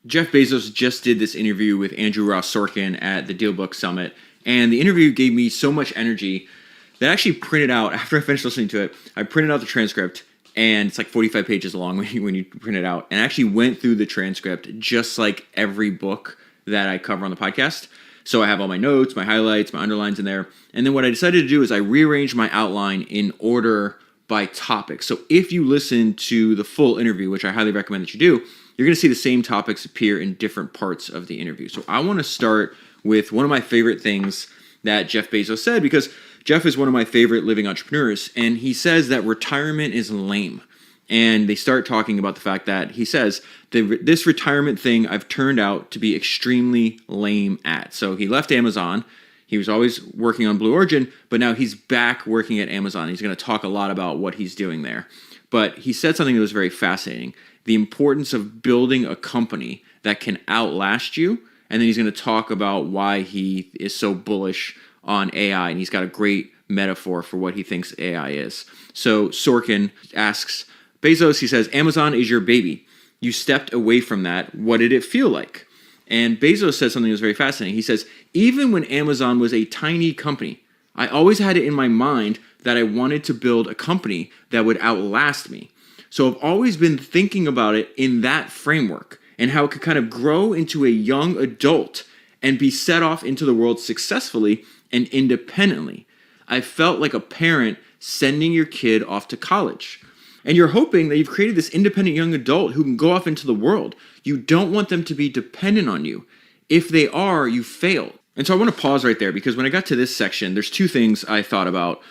Jeff Bezos just did this interview with Andrew Ross Sorkin at the DealBook Summit, and the interview gave me so much energy that I actually printed out, after I finished listening to it, I printed out the transcript, and it's like 45 pages long when you print it out, and I actually went through the transcript just like every book that I cover on the podcast. So I have all my notes, my highlights, my underlines in there, and then what I decided to do is I rearranged my outline in order by topic. So if you listen to the full interview, which I highly recommend that you do, you're going to see the same topics appear in different parts of the interview. So I want to start with one of my favorite things that Jeff Bezos said, because Jeff is one of my favorite living entrepreneurs, and he says that retirement is lame. And they start talking about the fact that he says, this retirement thing I've turned out to be extremely lame at. So he left Amazon. He was always working on Blue Origin, but now he's back working at Amazon. He's going to talk a lot about what he's doing there. But he said something that was very fascinating: the importance of building a company that can outlast you. And then he's going to talk about why he is so bullish on AI. And he's got a great metaphor for what he thinks AI is. So Sorkin asks Bezos, he says, Amazon is your baby. You stepped away from that. What did it feel like? And Bezos says something that was very fascinating. He says, even when Amazon was a tiny company, I always had it in my mind that I wanted to build a company that would outlast me. So I've always been thinking about it in that framework and how it could kind of grow into a young adult and be set off into the world successfully and independently. I felt like a parent sending your kid off to college. And you're hoping that you've created this independent young adult who can go off into the world. You don't want them to be dependent on you. If they are, you failed. And so I want to pause right there, because when I got to this section, there's two things I thought about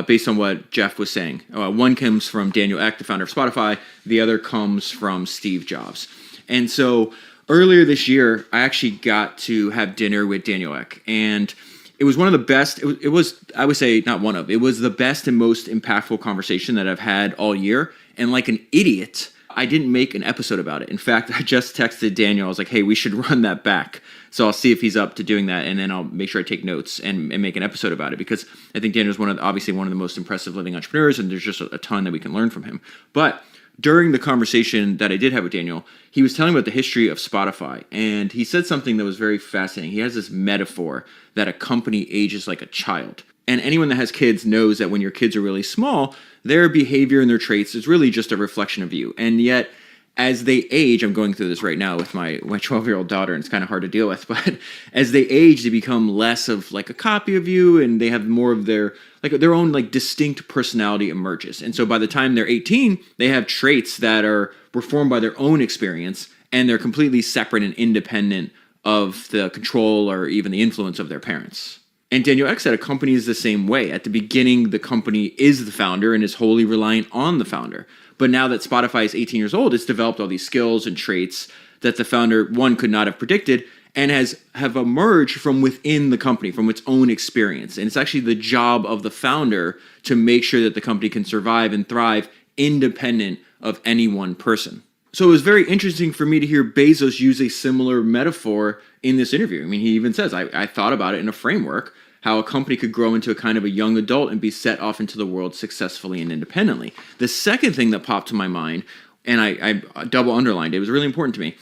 based on what Jeff was saying. One comes from Daniel Ek, the founder of Spotify. The other comes from Steve Jobs. And so earlier this year, I actually got to have dinner with Daniel Ek. And it was one of the best, it was, I would say, not one of, it was the best and most impactful conversation that I've had all year. And like an idiot, I didn't make an episode about it. In fact, I just texted Daniel. I was like, hey, we should run that back. So I'll see if he's up to doing that, and then I'll make sure I take notes and make an episode about it, because I think Daniel's obviously one of the most impressive living entrepreneurs, and there's just a ton that we can learn from him. But during the conversation that I did have with Daniel, he was telling about the history of Spotify, and he said something that was very fascinating. He has this metaphor that a company ages like a child. And anyone that has kids knows that when your kids are really small, their behavior and their traits is really just a reflection of you. And yet, as they age, I'm going through this right now with my 12-year-old daughter, and it's kind of hard to deal with, but as they age, they become less of like a copy of you, and they have more of their own like distinct personality emerges. And so by the time they're 18, they have traits that were formed by their own experience, and they're completely separate and independent of the control or even the influence of their parents. And Daniel Ek said a company is the same way. At the beginning, the company is the founder and is wholly reliant on the founder. But now that Spotify is 18 years old, it's developed all these skills and traits that the founder, one, could not have predicted, and have emerged from within the company, from its own experience. And it's actually the job of the founder to make sure that the company can survive and thrive independent of any one person. So it was very interesting for me to hear Bezos use a similar metaphor in this interview. I mean, he even says, I thought about it in a framework, how a company could grow into a kind of a young adult and be set off into the world successfully and independently. The second thing that popped to my mind, and I double underlined it, was really important to me.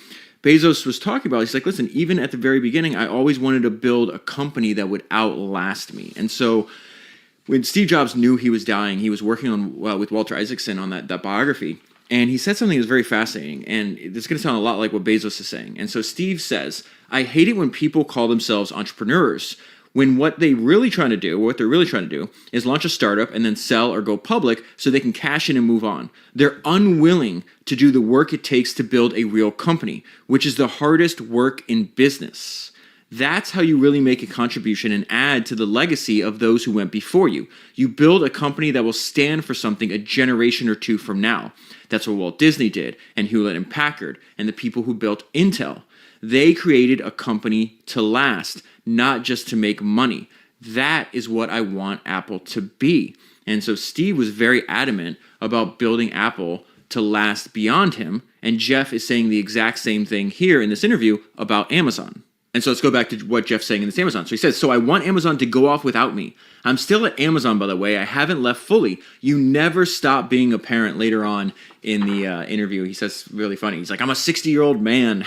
Bezos was talking about, he's like, listen, even at the very beginning, I always wanted to build a company that would outlast me. And so when Steve Jobs knew he was dying, he was working on with Walter Isaacson on that biography. And he said something that was very fascinating, and it's going to sound a lot like what Bezos is saying. And so Steve says, I hate it when people call themselves entrepreneurs, when what they're really trying to do is launch a startup and then sell or go public so they can cash in and move on. They're unwilling to do the work it takes to build a real company, which is the hardest work in business. That's how you really make a contribution and add to the legacy of those who went before you. You build a company that will stand for something a generation or two from now. That's what Walt Disney did, and Hewlett and Packard, and the people who built Intel. They created a company to last, not just to make money. That is what I want Apple to be. And so Steve was very adamant about building Apple to last beyond him, and Jeff is saying the exact same thing here in this interview about Amazon. And so let's go back to what Jeff's saying in this Amazon. So he says, so I want Amazon to go off without me. I'm still at Amazon, by the way. I haven't left fully. You never stop being a parent. Later on in the interview, he says, really funny. He's like, I'm a 60-year-old man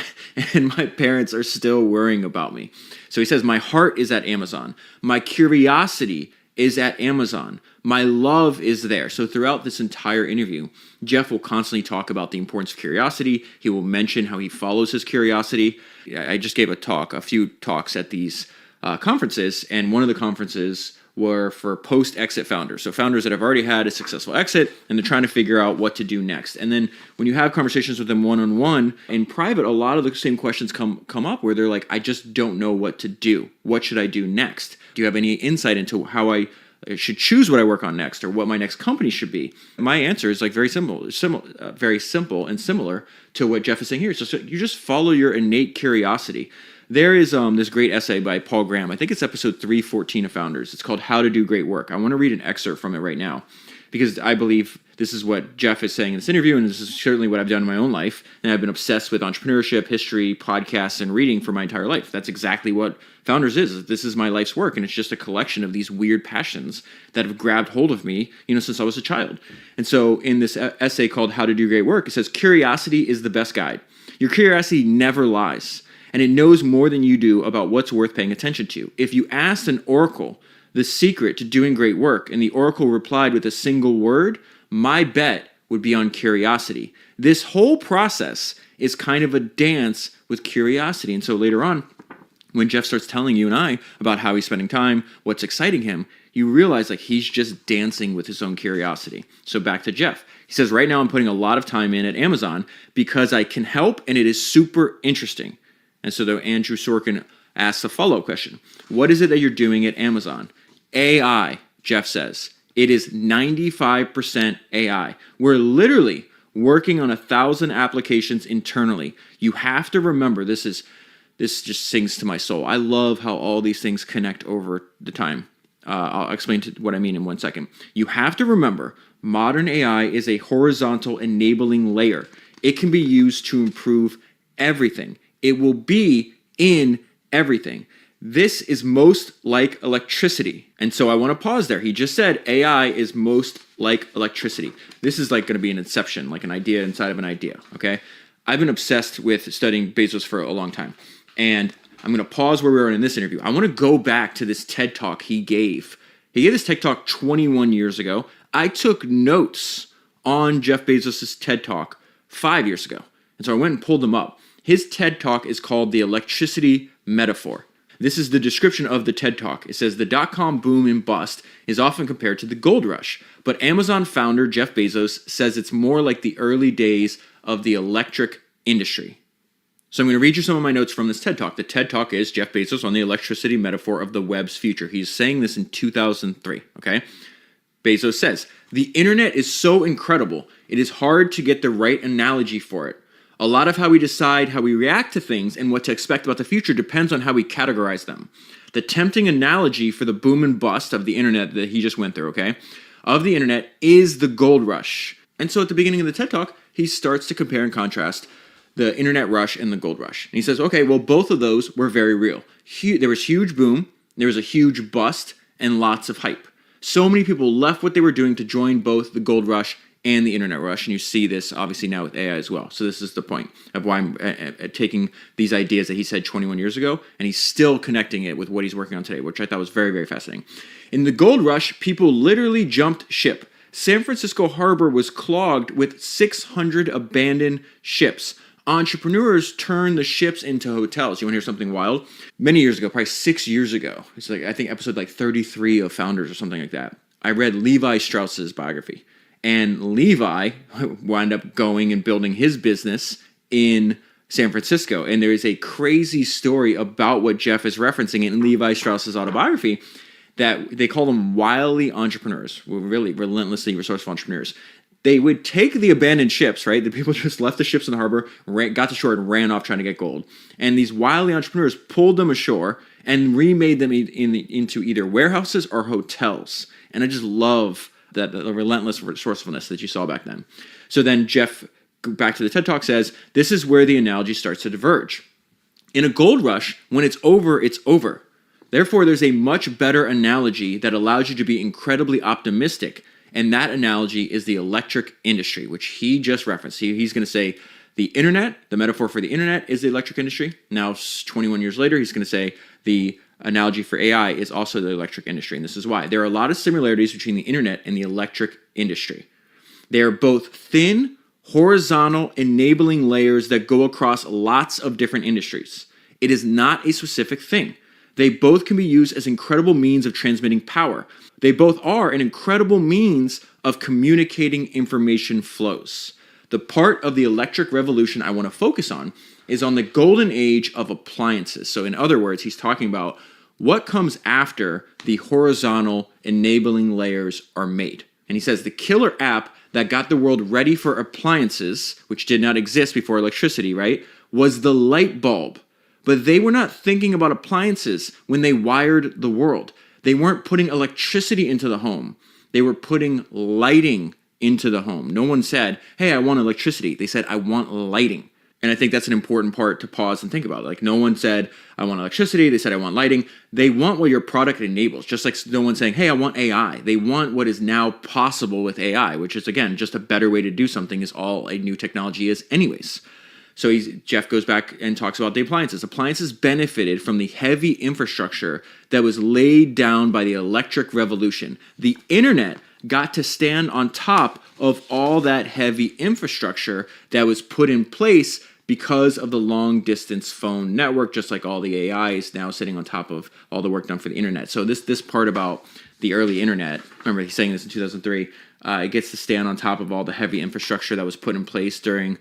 and my parents are still worrying about me. So he says, my heart is at Amazon. My curiosity is at Amazon. My love is there. So throughout this entire interview, Jeff will constantly talk about the importance of curiosity. He will mention how he follows his curiosity. I just gave a few talks at these conferences, and one of the conferences were for post-exit founders. So founders that have already had a successful exit, and they're trying to figure out what to do next. And then when you have conversations with them one-on-one, in private, a lot of the same questions come up where they're like, I just don't know what to do. What should I do next? Do you have any insight into how I should choose what I work on next, or what my next company should be? My answer is like very simple and similar to what Jeff is saying here. So you just follow your innate curiosity. There is this great essay by Paul Graham. I think it's episode 314 of Founders. It's called How to Do Great Work. I want to read an excerpt from it right now because I believe this is what Jeff is saying in this interview, and this is certainly what I've done in my own life. And I've been obsessed with entrepreneurship, history, podcasts, and reading for my entire life. That's exactly what Founders is. This is my life's work, and it's just a collection of these weird passions that have grabbed hold of me, since I was a child. And so in this essay called How to Do Great Work, it says, curiosity is the best guide. Your curiosity never lies, and it knows more than you do about what's worth paying attention to. If you asked an oracle the secret to doing great work, and the oracle replied with a single word, my bet would be on curiosity. This whole process is kind of a dance with curiosity. And so later on, when Jeff starts telling you and I about how he's spending time, what's exciting him, you realize like he's just dancing with his own curiosity. So back to Jeff. He says, right now I'm putting a lot of time in at Amazon because I can help and it is super interesting. And so though Andrew Sorkin asks a follow-up question. What is it that you're doing at Amazon? AI, Jeff says. It is 95% AI. We're literally working on 1,000 applications internally. You have to remember, this just sings to my soul. I love how all these things connect over the time. I'll explain what I mean in 1 second. You have to remember, modern AI is a horizontal enabling layer. It can be used to improve everything. It will be in everything. This is most like electricity. And so I want to pause there. He just said AI is most like electricity. This is like going to be an inception, like an idea inside of an idea, okay? I've been obsessed with studying Bezos for a long time. And I'm going to pause where we are in this interview. I want to go back to this TED Talk he gave. He gave this TED Talk 21 years ago. I took notes on Jeff Bezos' TED Talk 5 years ago. And so I went and pulled them up. His TED Talk is called The Electricity Metaphor. This is the description of the TED Talk. It says the dot-com boom and bust is often compared to the gold rush, but Amazon founder Jeff Bezos says it's more like the early days of the electric industry. So I'm going to read you some of my notes from this TED Talk. The TED Talk is Jeff Bezos on the electricity metaphor of the web's future. He's saying this in 2003, okay? Bezos says, the internet is so incredible, it is hard to get the right analogy for it. A lot of how we decide how we react to things and what to expect about the future depends on how we categorize them. The tempting analogy for the boom and bust of the internet that he just went through, okay, of the internet is the gold rush. And so at the beginning of the TED Talk, he starts to compare and contrast the internet rush and the gold rush. And he says, okay, well, both of those were very real. There was huge boom, there was a huge bust, and lots of hype. So many people left what they were doing to join both the gold rush and the internet rush, and you see this obviously now with AI as well. So this is the point of why I'm taking these ideas that he said 21 years ago, and he's still connecting it with what he's working on today, which I thought was very, very fascinating. In the gold rush, people literally jumped ship. San Francisco Harbor was clogged with 600 abandoned ships. Entrepreneurs turned the ships into hotels. You want to hear something wild? Many years ago, probably 6 years ago, it's like I think episode like 33 of Founders or something like that, I read Levi Strauss's biography. And Levi wound up going and building his business in San Francisco. And there is a crazy story about what Jeff is referencing in Levi Strauss's autobiography that they call them wily entrepreneurs, really relentlessly resourceful entrepreneurs. They would take the abandoned ships, right? The people just left the ships in the harbor, got to shore and ran off trying to get gold. And these wily entrepreneurs pulled them ashore and remade them into either warehouses or hotels. And I just love the relentless resourcefulness that you saw back then. So then Jeff, back to the TED Talk, says, this is where the analogy starts to diverge. In a gold rush, when it's over, it's over. Therefore, there's a much better analogy that allows you to be incredibly optimistic, and that analogy is the electric industry, which he just referenced. He's going to say the internet, the metaphor for the internet is the electric industry. Now, 21 years later, he's going to say the analogy for AI is also the electric industry, and this is why. There are a lot of similarities between the internet and the electric industry. They are both thin, horizontal enabling layers that go across lots of different industries. It is not a specific thing. They both can be used as incredible means of transmitting power. They both are an incredible means of communicating information flows. The part of the electric revolution I want to focus on is on the golden age of appliances. So in other words, he's talking about what comes after the horizontal enabling layers are made. And he says the killer app that got the world ready for appliances, which did not exist before electricity, right, was the light bulb. But they were not thinking about appliances when they wired the world. They weren't putting electricity into the home. They were putting lighting into the home. No one said, hey, I want electricity. They said, I want lighting. And I think that's an important part to pause and think about. Like, no one said, I want electricity. They said, I want lighting. They want what your product enables. Just like no one saying, hey, I want AI. They want what is now possible with AI, which is, again, just a better way to do something is all a new technology is anyways. So Jeff goes back and talks about the appliances. Appliances benefited from the heavy infrastructure that was laid down by the electric revolution. The internet got to stand on top of all that heavy infrastructure that was put in place because of the long distance phone network, just like all the AI is now sitting on top of all the work done for the internet. So this part about the early internet, remember he's saying this in 2003, it gets to stand on top of all the heavy infrastructure that was put in place during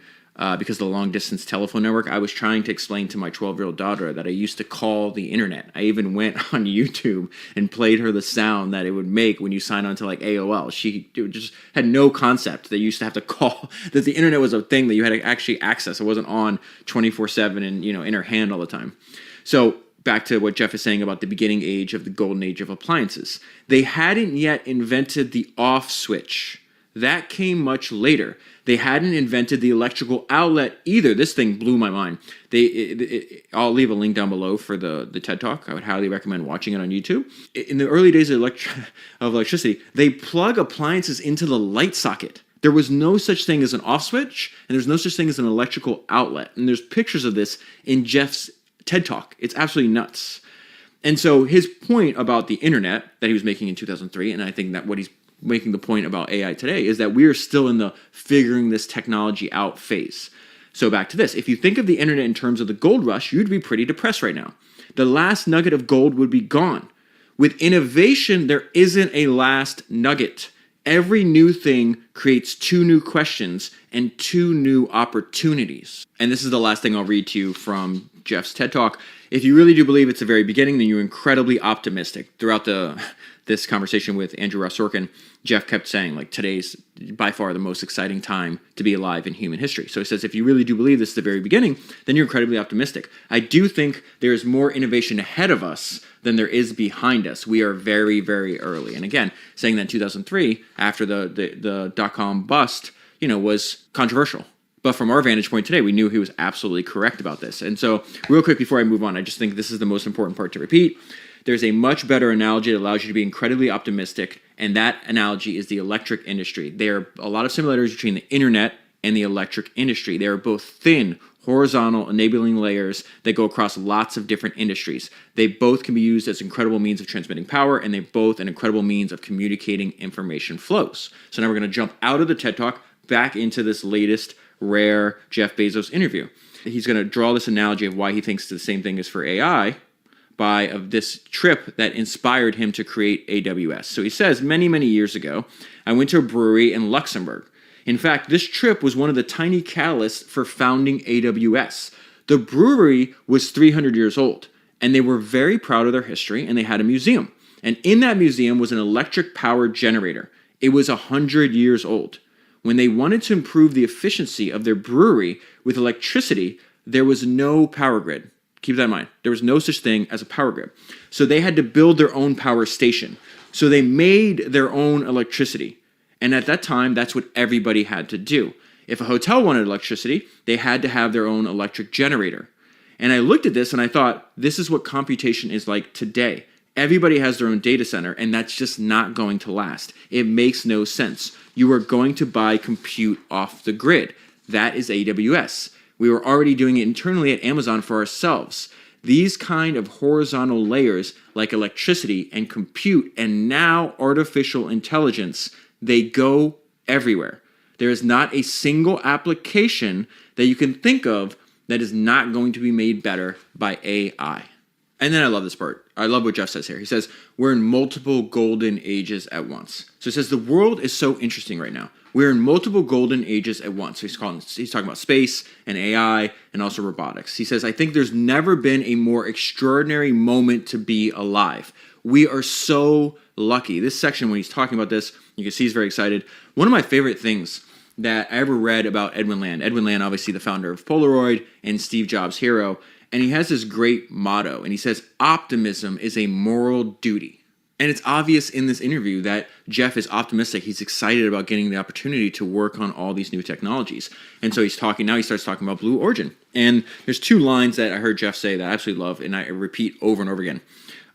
because of the long distance telephone network. I was trying to explain to my 12-year-old daughter that I used to call the internet. I even went on YouTube and played her the sound that it would make when you sign on to like AOL. She just had no concept that you used to have to call, that the internet was a thing that you had to actually access. It wasn't on 24/7 and in her hand all the time. So back to what Jeff is saying about the beginning age of the golden age of appliances. They hadn't yet invented the off switch. That came much later. They hadn't invented the electrical outlet either. This thing blew my mind. I'll leave a link down below for the TED Talk. I would highly recommend watching it on YouTube. In the early days of electricity, they plug appliances into the light socket. There was no such thing as an off switch, and there's no such thing as an electrical outlet. And there's pictures of this in Jeff's TED Talk. It's absolutely nuts. And so his point about the internet that he was making in 2003, and I think that what he's making the point about AI today is that we are still in the figuring this technology out phase. So back to this. If you think of the internet in terms of the gold rush, you'd be pretty depressed right now. The last nugget of gold would be gone. With innovation, there isn't a last nugget. Every new thing creates two new questions and two new opportunities. And this is the last thing I'll read to you from Jeff's TED Talk. If you really do believe it's the very beginning, then you're incredibly optimistic. Throughout this conversation with Andrew Ross Sorkin, Jeff kept saying, like, today's by far the most exciting time to be alive in human history. So he says, if you really do believe this is the very beginning, then you're incredibly optimistic. I do think there is more innovation ahead of us than there is behind us. We are very, very early. And again, saying that in 2003, after the dot-com bust, was controversial. But from our vantage point today, we knew he was absolutely correct about this. And so real quick before I move on, I just think this is the most important part to repeat. There's a much better analogy that allows you to be incredibly optimistic, and that analogy is the electric industry. There are a lot of similarities between the internet and the electric industry. They are both thin, horizontal enabling layers that go across lots of different industries. They both can be used as incredible means of transmitting power, and they're both an incredible means of communicating information flows. So now we're going to jump out of the TED Talk back into this latest rare Jeff Bezos interview. He's going to draw this analogy of why he thinks the same thing is for AI of this trip that inspired him to create AWS. So he says, many, many years ago, I went to a brewery in Luxembourg. In fact, this trip was one of the tiny catalysts for founding AWS. The brewery was 300 years old, and they were very proud of their history, and they had a museum. And in that museum was an electric power generator. It was 100 years old. When they wanted to improve the efficiency of their brewery with electricity, there was no power grid. Keep that in mind. There was no such thing as a power grid. So they had to build their own power station. So they made their own electricity. And at that time, that's what everybody had to do. If a hotel wanted electricity, they had to have their own electric generator. And I looked at this and I thought, this is what computation is like today. Everybody has their own data center, and that's just not going to last. It makes no sense. You are going to buy compute off the grid. That is AWS. We were already doing it internally at Amazon for ourselves. These kind of horizontal layers like electricity and compute and now artificial intelligence, they go everywhere. There is not a single application that you can think of that is not going to be made better by AI. And then I love this part. I love what Jeff says here. He says, we're in multiple golden ages at once. So he says, the world is so interesting right now. We're in multiple golden ages at once. So he's talking about space and AI and also robotics. He says, I think there's never been a more extraordinary moment to be alive. We are so lucky. This section, when he's talking about this, you can see he's very excited. One of my favorite things that I ever read about Edwin Land. Edwin Land, obviously the founder of Polaroid and Steve Jobs' hero. And he has this great motto, and he says, optimism is a moral duty. And it's obvious in this interview that Jeff is optimistic. He's excited about getting the opportunity to work on all these new technologies. And so he starts talking about Blue Origin. And there's two lines that I heard Jeff say that I absolutely love, and I repeat over and over again.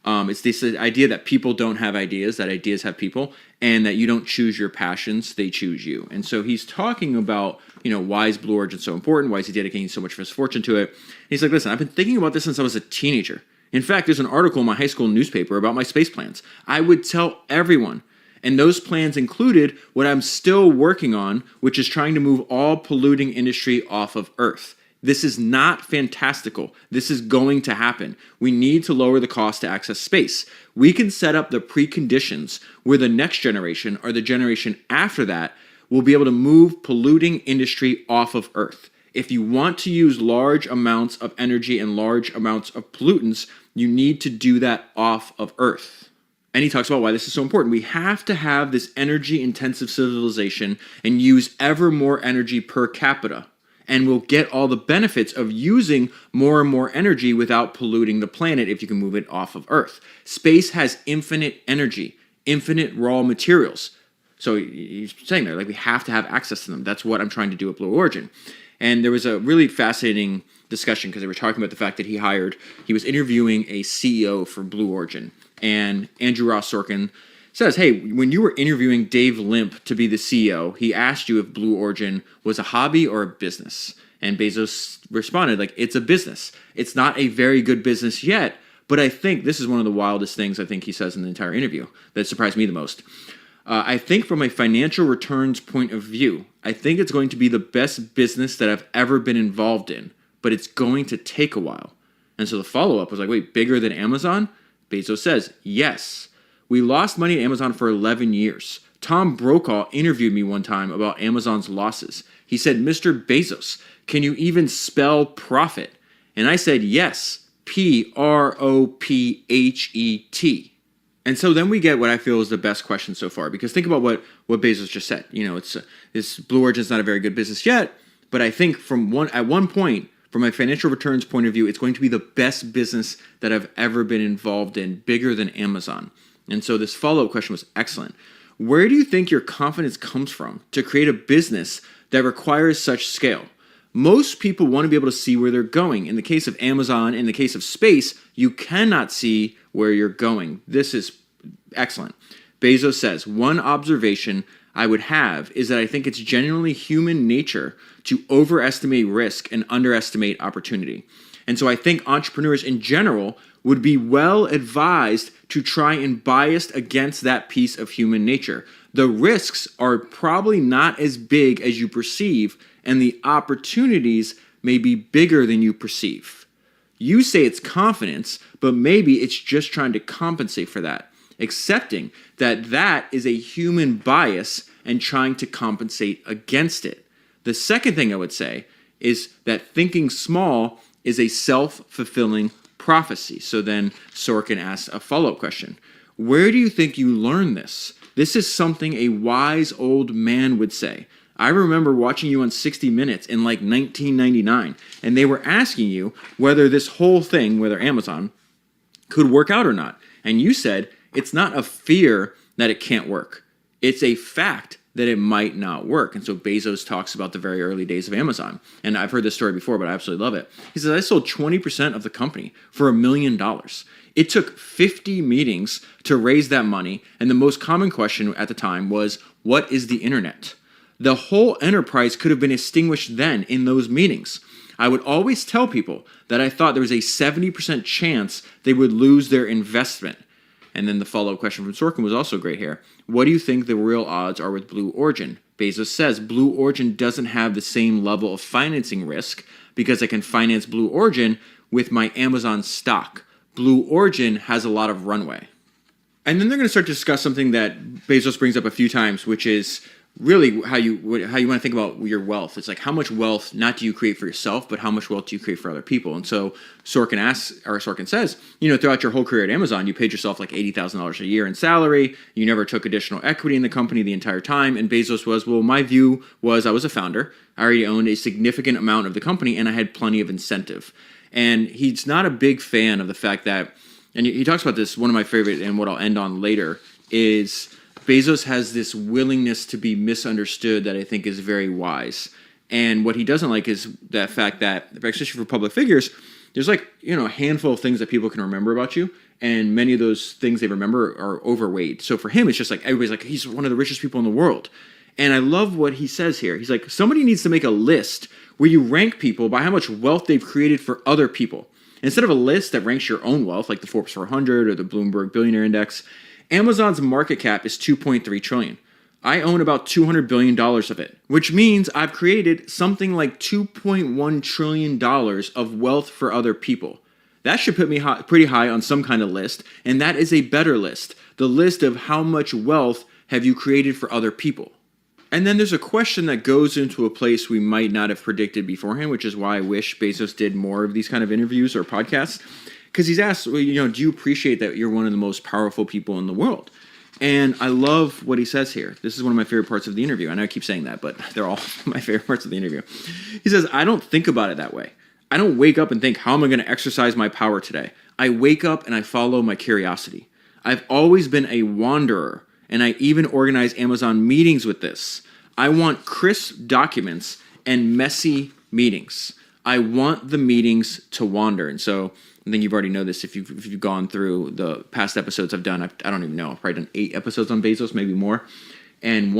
It's this idea that people don't have ideas, that ideas have people, and that you don't choose your passions, they choose you. And so he's talking about, why is Blue Origin so important? Why is he dedicating so much of his fortune to it? And he's like, listen, I've been thinking about this since I was a teenager. In fact, there's an article in my high school newspaper about my space plans. I would tell everyone. And those plans included what I'm still working on, which is trying to move all polluting industry off of Earth. This is not fantastical. This is going to happen. We need to lower the cost to access space. We can set up the preconditions where the next generation or the generation after that will be able to move polluting industry off of Earth. If you want to use large amounts of energy and large amounts of pollutants, you need to do that off of Earth. And he talks about why this is so important. We have to have this energy-intensive civilization and use ever more energy per capita. And we'll get all the benefits of using more and more energy without polluting the planet if you can move it off of Earth. Space has infinite energy, infinite raw materials. So he's saying there, we have to have access to them. That's what I'm trying to do at Blue Origin. And there was a really fascinating discussion because they were talking about the fact that he was interviewing a CEO for Blue Origin. And Andrew Ross Sorkin says, hey, when you were interviewing Dave Limp to be the CEO, he asked you if Blue Origin was a hobby or a business. And Bezos responded, it's a business. It's not a very good business yet, but I think this is one of the wildest things I think he says in the entire interview that surprised me the most. I think from a financial returns point of view, I think it's going to be the best business that I've ever been involved in, but it's going to take a while. And so the follow-up was wait, bigger than Amazon? Bezos says, yes. We lost money at Amazon for 11 years. Tom Brokaw interviewed me one time about Amazon's losses. He said, Mr. Bezos, can you even spell profit? And I said, yes, P-R-O-P-H-E-T. And so then we get what I feel is the best question so far, because think about what Bezos just said. This Blue Origin's not a very good business yet, but I think at one point, from a financial returns point of view, it's going to be the best business that I've ever been involved in, bigger than Amazon. And so this follow-up question was excellent. Where do you think your confidence comes from to create a business that requires such scale? Most people want to be able to see where they're going. In the case of Amazon, in the case of space, you cannot see where you're going. This is excellent. Bezos says, one observation I would have is that I think it's genuinely human nature to overestimate risk and underestimate opportunity. And so I think entrepreneurs in general would be well advised to try and bias against that piece of human nature. The risks are probably not as big as you perceive, and the opportunities may be bigger than you perceive. You say it's confidence, but maybe it's just trying to compensate for that, accepting that that is a human bias and trying to compensate against it. The second thing I would say is that thinking small is a self-fulfilling prophecy. So then Sorkin asks a follow-up question. Where do you think you learned this? This is something a wise old man would say. I remember watching you on 60 Minutes in 1999, and they were asking you whether this whole thing, whether Amazon, could work out or not. And you said, it's not a fear that it can't work. It's a fact that it might not work. And so Bezos talks about the very early days of Amazon. And I've heard this story before, but I absolutely love it. He says, I sold 20% of the company for $1 million. It took 50 meetings to raise that money. And the most common question at the time was, what is the internet? The whole enterprise could have been extinguished then in those meetings. I would always tell people that I thought there was a 70% chance they would lose their investment. And then the follow-up question from Sorkin was also great here. What do you think the real odds are with Blue Origin? Bezos says Blue Origin doesn't have the same level of financing risk because I can finance Blue Origin with my Amazon stock. Blue Origin has a lot of runway. And then they're going to start to discuss something that Bezos brings up a few times, which is really how you want to think about your wealth. It's like, how much wealth not do you create for yourself, but how much wealth do you create for other people? And so Sorkin says, throughout your whole career at Amazon, you paid yourself like $80,000 a year in salary. You never took additional equity in the company the entire time. And Bezos was, well, my view was I was a founder. I already owned a significant amount of the company and I had plenty of incentive. And he's not a big fan of the fact that, and he talks about this, one of my favorite, and what I'll end on later, is Bezos has this willingness to be misunderstood that I think is very wise. And what he doesn't like is that fact that, especially for public figures, there's a handful of things that people can remember about you. And many of those things they remember are overweight. So for him, it's just like, everybody's like, he's one of the richest people in the world. And I love what he says here. He's like, somebody needs to make a list where you rank people by how much wealth they've created for other people. Instead of a list that ranks your own wealth, like the Forbes 400 or the Bloomberg Billionaire Index, Amazon's market cap is $2.3 trillion. I own about $200 billion of it, which means I've created something like $2.1 trillion of wealth for other people. That should put me pretty high on some kind of list, and that is a better list. The list of how much wealth have you created for other people. And then there's a question that goes into a place we might not have predicted beforehand, which is why I wish Bezos did more of these kind of interviews or podcasts. Because he's asked, do you appreciate that you're one of the most powerful people in the world? And I love what he says here. This is one of my favorite parts of the interview. I know I keep saying that, but they're all my favorite parts of the interview. He says, I don't think about it that way. I don't wake up and think, how am I going to exercise my power today? I wake up and I follow my curiosity. I've always been a wanderer, and I even organize Amazon meetings with this. I want crisp documents and messy meetings. I want the meetings to wander. And so I think you've already know this if you've gone through the past episodes I've done. I don't even know. I've probably done 8 episodes on Bezos, maybe more. And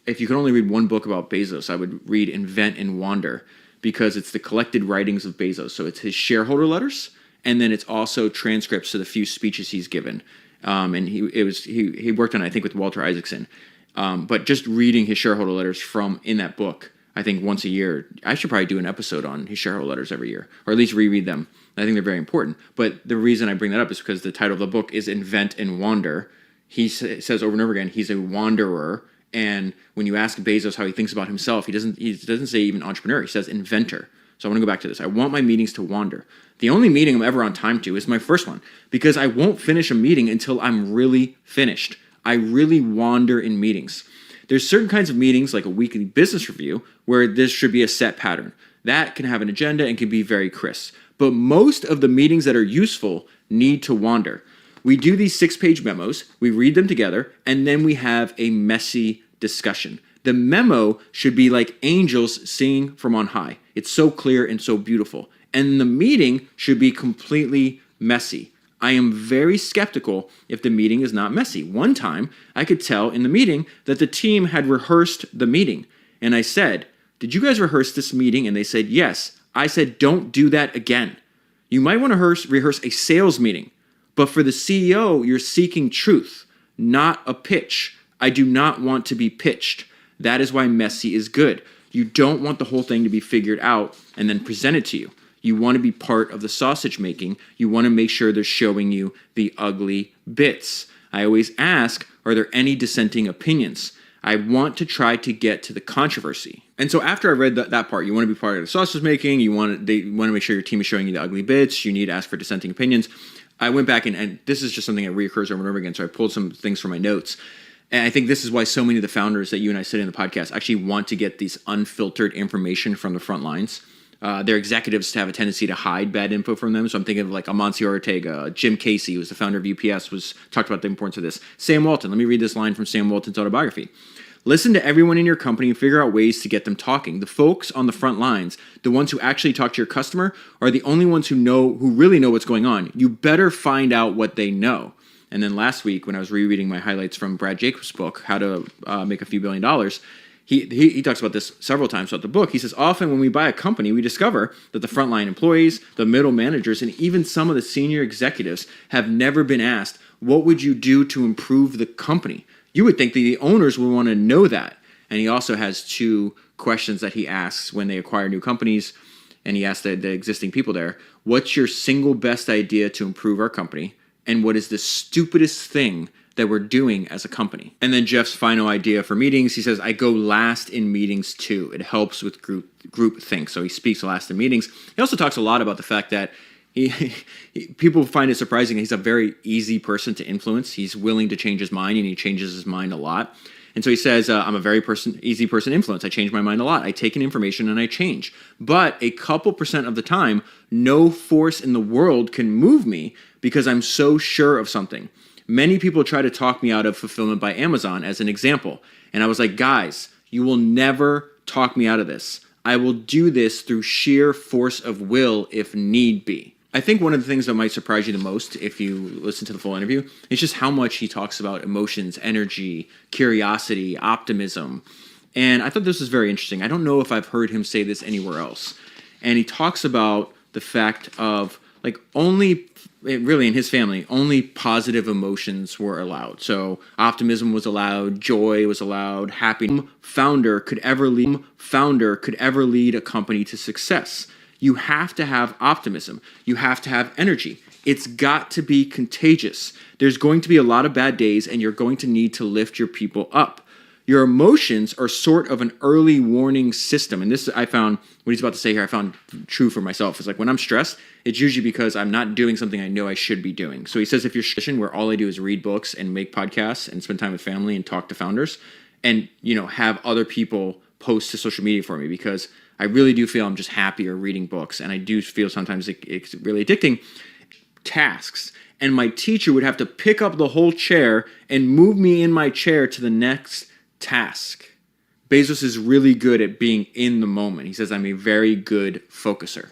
if you could only read one book about Bezos, I would read Invent and Wander, because it's the collected writings of Bezos. So it's his shareholder letters, and then it's also transcripts of the few speeches he's given. And he worked on it, I think, with Walter Isaacson. But just reading his shareholder letters from in that book, I think once a year, I should probably do an episode on his shareholder letters every year, or at least reread them. I think they're very important. But the reason I bring that up is because the title of the book is Invent and Wander. He says over and over again, he's a wanderer. And when you ask Bezos how he thinks about himself, he doesn't say even entrepreneur. He says inventor. So I want to go back to this. I want my meetings to wander. The only meeting I'm ever on time to is my first one, because I won't finish a meeting until I'm really finished. I really wander in meetings. There's certain kinds of meetings, like a weekly business review, where this should be a set pattern. That can have an agenda and can be very crisp. But most of the meetings that are useful need to wander. We do these 6-page memos, we read them together, and then we have a messy discussion. The memo should be like angels singing from on high. It's so clear and so beautiful. And the meeting should be completely messy. I am very skeptical if the meeting is not messy. One time, I could tell in the meeting that the team had rehearsed the meeting. And I said, did you guys rehearse this meeting? And they said, yes. I said, don't do that again. You might want to rehearse a sales meeting. But for the CEO, you're seeking truth, not a pitch. I do not want to be pitched. That is why messy is good. You don't want the whole thing to be figured out and then presented to you. You want to be part of the sausage making. You want to make sure they're showing you the ugly bits. I always ask, are there any dissenting opinions? I want to try to get to the controversy. And so after I read that part, you want to be part of the sausage making. They want to make sure your team is showing you the ugly bits. You need to ask for dissenting opinions. I went back and this is just something that reoccurs over and over again. So I pulled some things from my notes. And I think this is why so many of the founders that you and I sit in the podcast actually want to get these unfiltered information from the front lines. Their executives have a tendency to hide bad info from them. So I'm thinking of like Amancio Ortega, Jim Casey, who's the founder of UPS, talked about the importance of this. Sam Walton. Let me read this line from Sam Walton's autobiography. Listen to everyone in your company and figure out ways to get them talking. The folks on the front lines, the ones who actually talk to your customer, are the only ones who really know what's going on. You better find out what they know. And then last week, when I was rereading my highlights from Brad Jacobs' book, How to Make a Few $1 Billion, he talks about this several times throughout the book. He says, often when we buy a company, we discover that the frontline employees, the middle managers, and even some of the senior executives have never been asked, what would you do to improve the company? You would think that the owners would want to know that. And he also has 2 questions that he asks when they acquire new companies. And he asks the existing people there, what's your single best idea to improve our company? And what is the stupidest thing that we're doing as a company? And then Jeff's final idea for meetings, he says, I go last in meetings too. It helps with group think. So he speaks last in meetings. He also talks a lot about the fact that people find it surprising. He's a very easy person to influence. He's willing to change his mind, and he changes his mind a lot. And so he says, I'm a very easy person to influence. I change my mind a lot. I take in information and I change. But a couple % of the time, no force in the world can move me because I'm so sure of something. Many people try to talk me out of fulfillment by Amazon as an example. And I was like, guys, you will never talk me out of this. I will do this through sheer force of will if need be. I think one of the things that might surprise you the most if you listen to the full interview is just how much he talks about emotions, energy, curiosity, optimism. And I thought this was very interesting. I don't know if I've heard him say this anywhere else. And he talks about the fact of really in his family, only positive emotions were allowed. So optimism was allowed, joy was allowed, happiness. Founder could ever lead a company to success. You have to have optimism. You have to have energy. It's got to be contagious. There's going to be a lot of bad days, and you're going to need to lift your people up. Your emotions are sort of an early warning system. And this, I found, what he's about to say here, I found true for myself. It's like when I'm stressed, it's usually because I'm not doing something I know I should be doing. So he says if you're stressed, where all I do is read books and make podcasts and spend time with family and talk to founders and, have other people post to social media for me, because I really do feel I'm just happier reading books, and I do feel sometimes it's really addicting. Tasks. And my teacher would have to pick up the whole chair and move me in my chair to the next task. Bezos is really good at being in the moment. He says, I'm a very good focuser.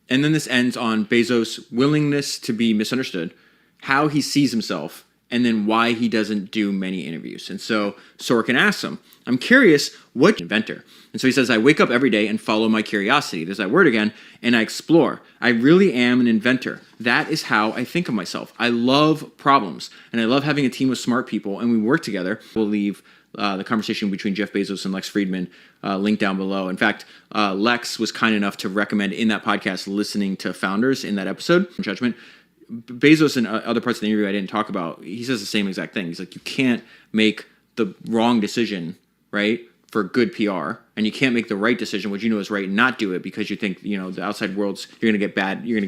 And then this ends on Bezos' willingness to be misunderstood, how he sees himself, and then why he doesn't do many interviews. And so Sorkin asks him, I'm curious, what inventor? And so he says, I wake up every day and follow my curiosity. There's that word again. And I explore. I really am an inventor. That is how I think of myself. I love problems. And I love having a team of smart people. And we work together. We'll leave the conversation between Jeff Bezos and Lex Friedman linked down below. In fact, Lex was kind enough to recommend in that podcast listening to founders in that episode, Judgment. Bezos and other parts of the interview I didn't talk about, he says the same exact thing. He's like, you can't make the wrong decision, right, for good PR, and you can't make the right decision, what you know is right, and not do it because you think, the outside world's, you're going to get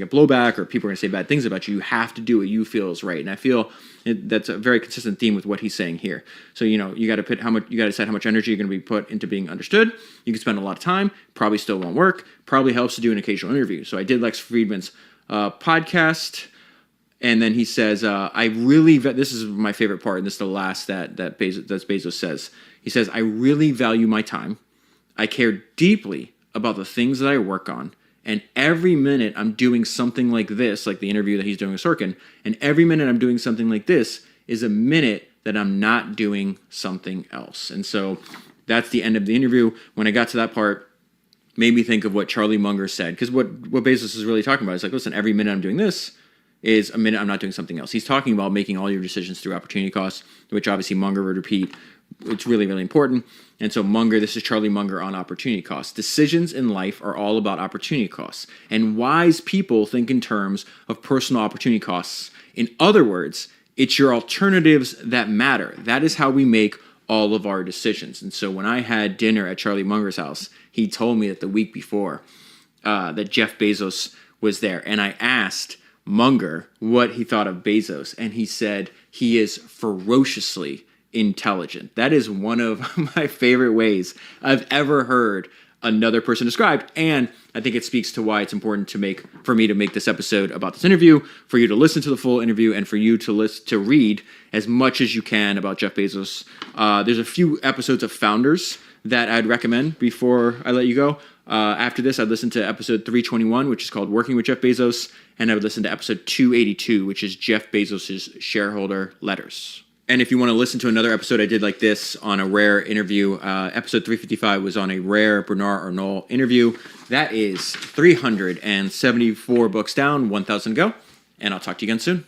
blowback, or people are going to say bad things about you. You have to do what you feel is right. And I feel that's a very consistent theme with what he's saying here. So, you got to decide how much energy you're going to be put into being understood. You can spend a lot of time, probably still won't work, probably helps to do an occasional interview. So I did Lex Friedman's podcast. And then he says, this is my favorite part, and this is the last that Bezos says. He says, I really value my time. I care deeply about the things that I work on. And every minute I'm doing something like this, like the interview that he's doing with Sorkin, and every minute I'm doing something like this is a minute that I'm not doing something else. And so that's the end of the interview. When I got to that part, made me think of what Charlie Munger said. Because what Bezos is really talking about is like, listen, every minute I'm doing this is a minute I'm not doing something else. He's talking about making all your decisions through opportunity costs, which obviously Munger would repeat. It's really, really important. And so this is Charlie Munger on opportunity costs. Decisions in life are all about opportunity costs. And wise people think in terms of personal opportunity costs. In other words, it's your alternatives that matter. That is how we make all of our decisions. And so when I had dinner at Charlie Munger's house, he told me that the week before that Jeff Bezos was there. And I asked Munger what he thought of Bezos, and he said he is ferociously intelligent. That is one of my favorite ways I've ever heard another person described. And I think it speaks to why it's important for me to make this episode about this interview, for you to listen to the full interview, and for you to read as much as you can about Jeff Bezos. There's a few episodes of Founders that I'd recommend before I let you go. After this, I'd listen to episode 321, which is called Working with Jeff Bezos, and I would listen to episode 282, which is Jeff Bezos' shareholder letters. And if you want to listen to another episode I did like this on a rare interview, episode 355 was on a rare Bernard Arnault interview. That is 374 books down, 1,000 to go, and I'll talk to you again soon.